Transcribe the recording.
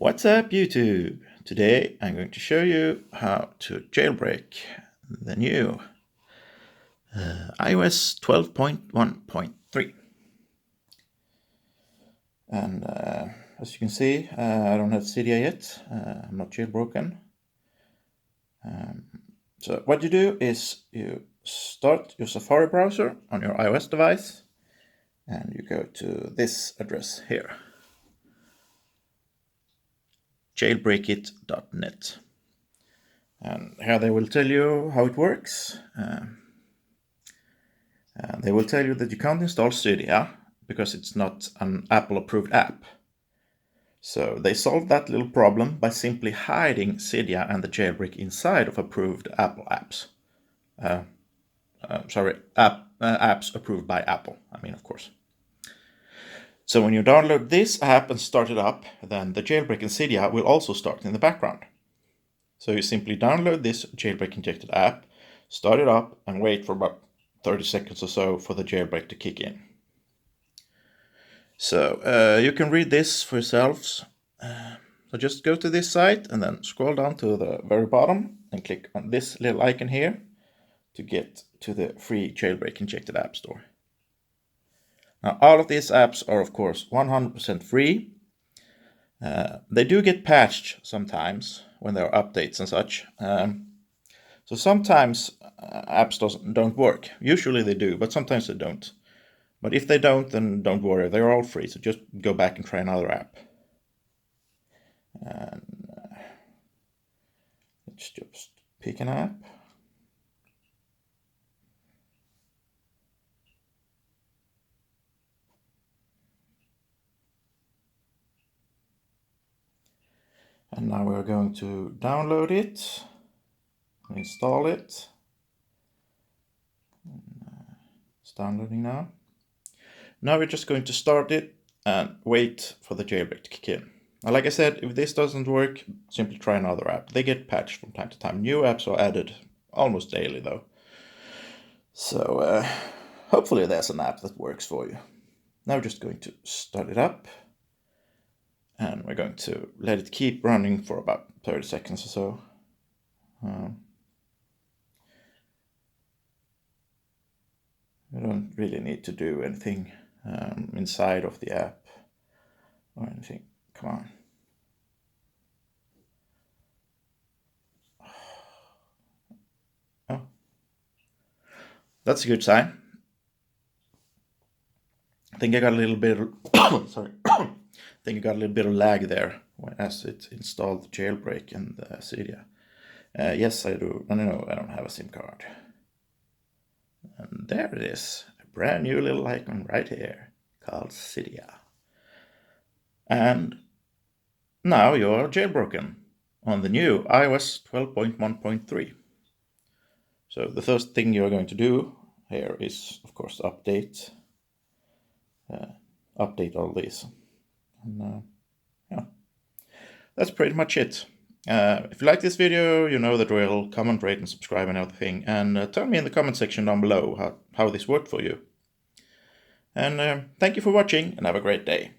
What's up, YouTube? Today I'm going to show you how to jailbreak the new iOS 12.1.3. And as you can see, I don't have cydia yet. I'm not jailbroken. So what you do is you start your Safari browser on your iOS device and you go to this address here, jailbreakit.net. And here they will tell you how it works. They will tell you that you can't install cydia because it's not an Apple approved app. So they solved that little problem by simply hiding cydia and the jailbreak inside of approved Apple apps. Apps approved by Apple, of course. So when you download this app and start it up, then the jailbreak and cydia will also start in the background. So you simply download this jailbreak injected app, start it up, and wait for about 30 seconds or so for the jailbreak to kick in. So you can read this for yourselves. So just go to this site and then scroll down to the very bottom and click on this little icon here to get to the free jailbreak injected app store. Now all of these apps are of course 100% free. They do get patched sometimes when there are updates and such. So sometimes apps don't work. Usually they do, but sometimes they don't. But if they don't, then don't worry. They're all free, so just go back and try another app. And let's just pick an app. And now we're going to download it, install it. It's downloading now. Now we're just going to start it and wait for the jailbreak to kick in. Now, like I said, if this doesn't work, simply try another app. They get patched from time to time. New apps are added almost daily though. So hopefully there's an app that works for you. Now we're just going to start it up. And we're going to let it keep running for about 30 seconds or so. You don't really need to do anything inside of the app or anything. Come on. Oh, that's a good sign. I think I got a little bit of sorry. I think I got a little bit of lag there as it installed the jailbreak and the cydia. Yes, I do. No, I don't have a SIM card. And there it is, a brand new little icon right here called cydia. And now you're jailbroken on the new iOS 12.1.3. So the first thing you're going to do here is, of course, update all these. And yeah, that's pretty much it. If you like this video, you know the drill. Comment, rate, and subscribe and everything. And tell me in the comment section down below how this worked for you. And thank you for watching and have a great day.